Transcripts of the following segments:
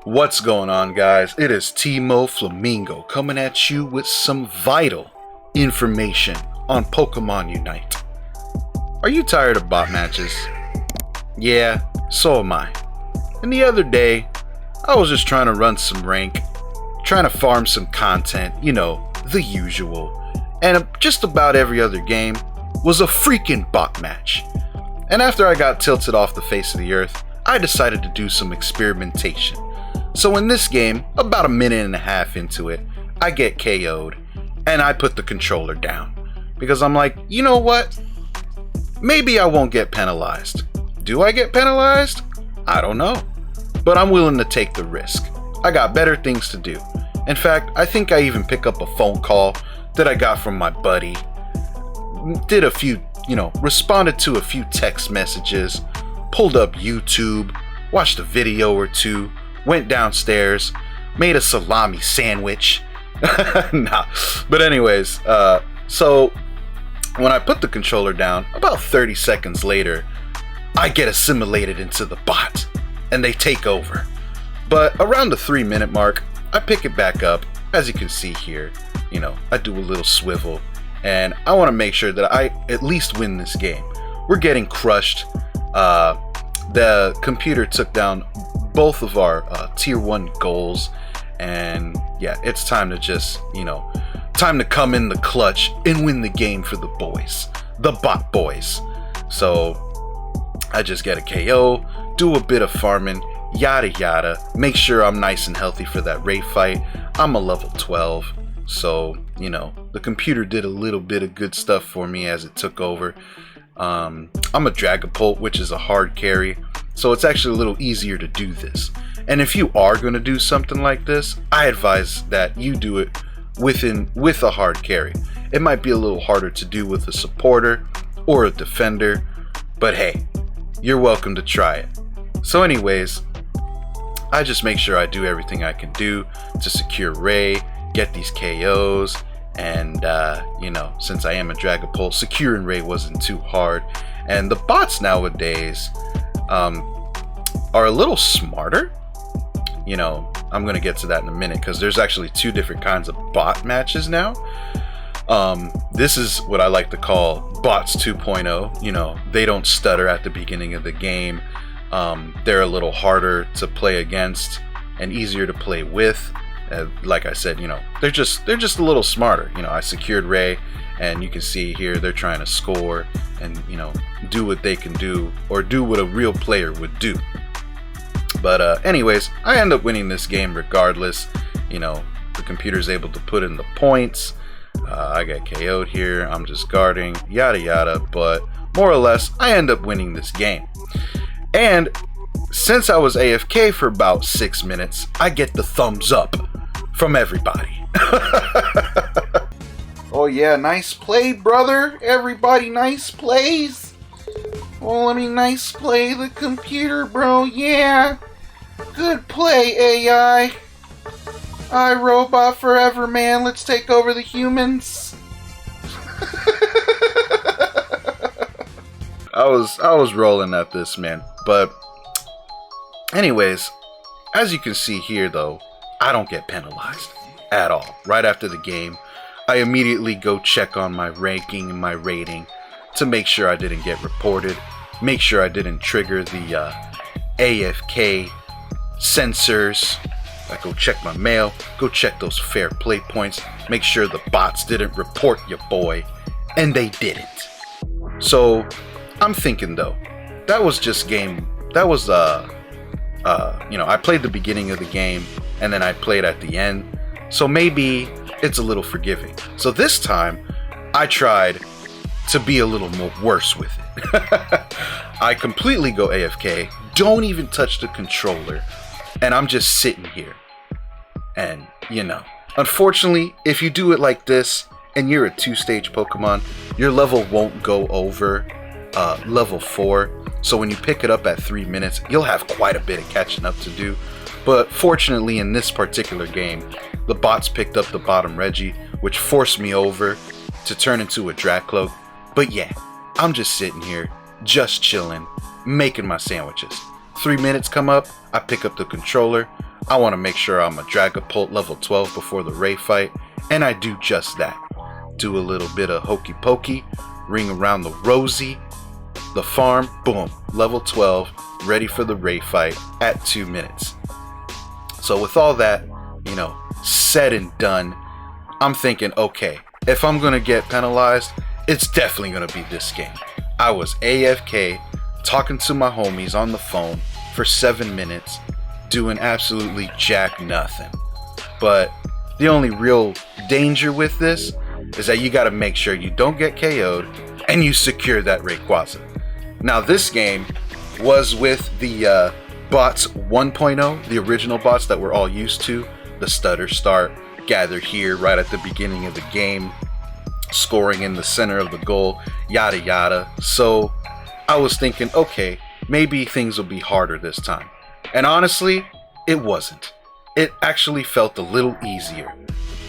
What's going on, guys? It is Timo Flamingo coming at you with some vital information on Pokemon Unite. Are you tired of bot matches? Yeah, so am I. And the other day, I was just trying to run some rank, trying to farm some content, the usual. And just about every other game was a freaking bot match. And after I got tilted off the face of the earth, I decided to do some experimentation. So in this game, about a minute and a half into it, I get KO'd and I put the controller down. Because I'm like, you know what? Maybe I won't get penalized. Do I get penalized? I don't know. But I'm willing to take the risk. I got better things to do. In fact, I think I even pick up a phone call that I got from my buddy. Did a few, responded to a few text messages, pulled up YouTube, watched a video or two, went downstairs, made a salami sandwich. Nah. But anyways, so when I put the controller down, about 30 seconds later, I get assimilated into the bot and they take over. But around the 3-minute mark, I pick it back up. As you can see here, I do a little swivel and I want to make sure that I at least win this game. We're getting crushed. The computer took down both of our tier 1 goals, and yeah, it's time to just, time to come in the clutch and win the game for the boys, the bot boys. So I just get a KO, do a bit of farming, yada yada, make sure I'm nice and healthy for that raid fight. I'm a level 12, so the computer did a little bit of good stuff for me as it took over. I'm a Dragapult, which is a hard carry, so it's actually a little easier to do this. And if you are going to do something like this, I advise that you do it with a hard carry. It might be a little harder to do with a supporter or a defender, but hey, you're welcome to try it. So anyways, I just make sure I do everything I can do to secure Ray, get these KOs, and since I am a Dragapult, securing Ray wasn't too hard. And the bots nowadays are a little smarter. I'm gonna get to that in a minute because there's actually 2 different kinds of bot matches now. This is what I like to call bots 2.0. They don't stutter at the beginning of the game. They're a little harder to play against and easier to play with. Like I said, they're just a little smarter. I secured Ray, and you can see here they're trying to score and do what they can do, or do what a real player would do. But anyways, I end up winning this game regardless. The computer's able to put in the points. I got KO'd here. I'm just guarding, yada yada. But more or less, I end up winning this game. And since I was AFK for about 6 minutes, I get the thumbs up from everybody. Oh yeah, nice play, brother. Everybody, nice plays. Oh, nice play the computer, bro. Yeah. Good play, AI. iRobot forever, man. Let's take over the humans. I was rolling at this, man. But anyways, as you can see here though, I don't get penalized at all. Right after the game, I immediately go check on my ranking and my rating to make sure I didn't get reported, make sure I didn't trigger the AFK sensors. I go check my mail, go check those fair play points, make sure the bots didn't report your boy, and they didn't. So I'm thinking though, that was just game. That was I played the beginning of the game and then I played at the end, so maybe it's a little forgiving. So this time I tried to be a little more worse with it. I completely go AFK, don't even touch the controller, and I'm just sitting here. And unfortunately, if you do it like this and you're a 2-stage Pokemon, your level won't go over level 4. So when you pick it up at 3 minutes, you'll have quite a bit of catching up to do. But fortunately, in this particular game, the bots picked up the bottom Reggie, which forced me over to turn into a Dracloak. But yeah, I'm just sitting here, just chilling, making my sandwiches. 3 minutes come up, I pick up the controller. I want to make sure I'm a Dragapult level 12 before the Ray fight, and I do just that. Do a little bit of hokey pokey, ring around the Rosie, the farm, boom, level 12, ready for the Ray fight at 2 minutes. So with all that, said and done, I'm thinking, okay, if I'm gonna get penalized, it's definitely gonna be this game. I was AFK, talking to my homies on the phone for 7 minutes, doing absolutely jack nothing. But the only real danger with this is that you gotta make sure you don't get KO'd and you secure that Rayquaza. Now this game was with the bots 1.0, the original bots that we're all used to, the stutter start, gather here right at the beginning of the game, scoring in the center of the goal, yada yada. So I was thinking, okay, maybe things will be harder this time. And honestly, it wasn't. It actually felt a little easier.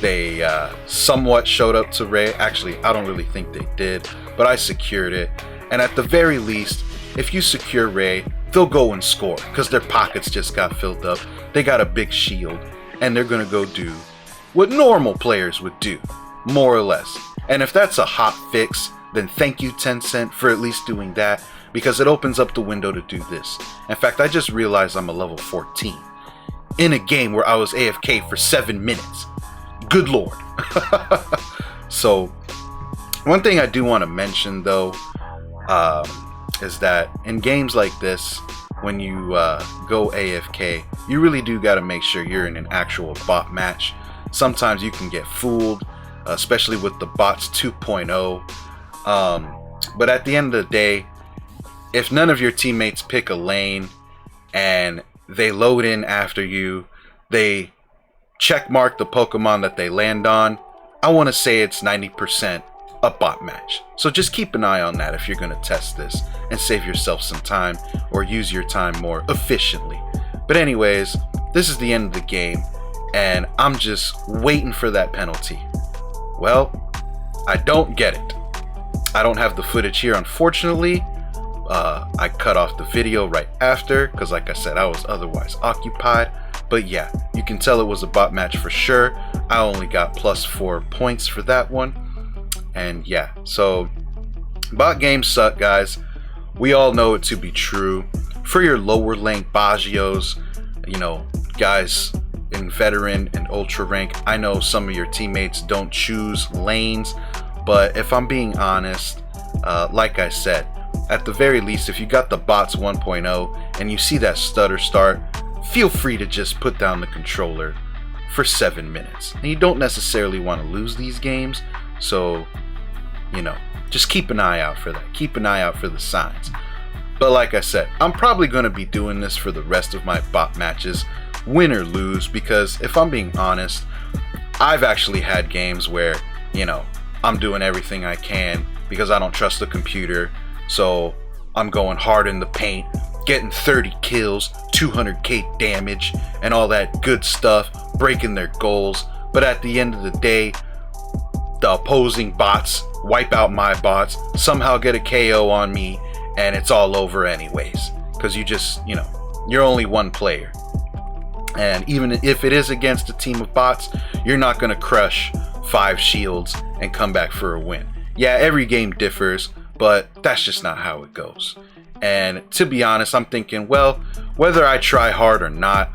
They somewhat showed up to Ray. Actually, I don't really think they did, but I secured it. And at the very least, if you secure Ray, they'll go and score because their pockets just got filled up. They got a big shield, and they're gonna go do what normal players would do, more or less. And if that's a hot fix, then thank you Tencent for at least doing that, because it opens up the window to do this. In fact, I just realized I'm a level 14 in a game where I was AFK for 7 minutes. Good lord. So one thing I do want to mention though is that in games like this, when you go AFK, you really do got to make sure you're in an actual bot match. Sometimes you can get fooled, especially with the bots 2.0. But at the end of the day, if none of your teammates pick a lane and they load in after you, they check mark the Pokemon that they land on, I want to say it's 90% a bot match. So just keep an eye on that if you're going to test this and save yourself some time or use your time more efficiently. But anyways, this is the end of the game and I'm just waiting for that penalty. Well, I don't get it. I don't have the footage here, unfortunately. I cut off the video right after because, like I said, I was otherwise occupied. But yeah, you can tell it was a bot match for sure. I only got +4 points for that one. And yeah, so bot games suck, guys. We all know it to be true. For your lower rank Bagios, guys in veteran and ultra rank, I know some of your teammates don't choose lanes, but if I'm being honest, like I said, at the very least, if you got the bots 1.0 and you see that stutter start, feel free to just put down the controller for 7 minutes. And you don't necessarily want to lose these games, so just keep an eye out for that. Keep an eye out for the signs. But like I said, I'm probably going to be doing this for the rest of my bot matches, win or lose, because if I'm being honest, I've actually had games where, I'm doing everything I can because I don't trust the computer. So I'm going hard in the paint, getting 30 kills, 200k damage, and all that good stuff, breaking their goals. But at the end of the day, the opposing bots wipe out my bots, somehow get a KO on me, and it's all over anyways. Because you just, you're only one player. And even if it is against a team of bots, you're not going to crush 5 shields and come back for a win. Yeah, every game differs, but that's just not how it goes. And to be honest, I'm thinking, well, whether I try hard or not,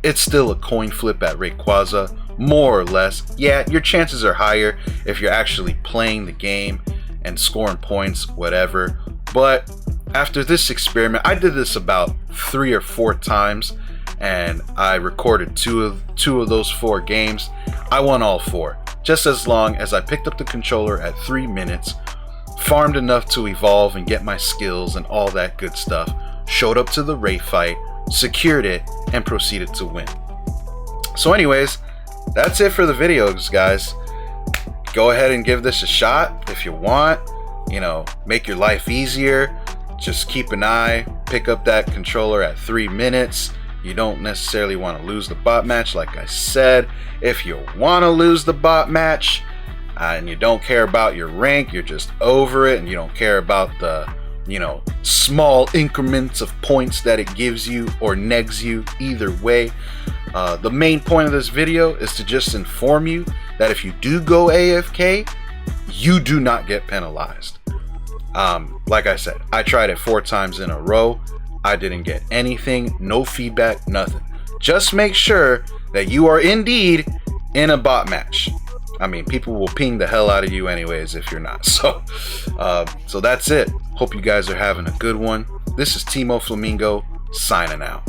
it's still a coin flip at Rayquaza, more or less. Yeah, your chances are higher if you're actually playing the game and scoring points, whatever. But after this experiment, I did this about 3 or 4 times, and I recorded two of those 4 games. I won all 4, just as long as I picked up the controller at 3 minutes, farmed enough to evolve and get my skills and all that good stuff, showed up to the Ray fight, secured it, and proceeded to win. So anyways, that's it for the videos, guys. Go ahead and give this a shot if you want. Make your life easier. Just keep an eye, pick up that controller at 3 minutes. You don't necessarily want to lose the bot match, like I said. If you want to lose the bot match and you don't care about your rank, you're just over it, and you don't care about the small increments of points that it gives you or negs you either way. The main point of this video is to just inform you that if you do go AFK, you do not get penalized. Like I said, I tried it 4 times in a row. I didn't get anything, no feedback, nothing. Just make sure that you are indeed in a bot match. I mean, people will ping the hell out of you anyways if you're not. So that's it. Hope you guys are having a good one. This is Timo Flamingo signing out.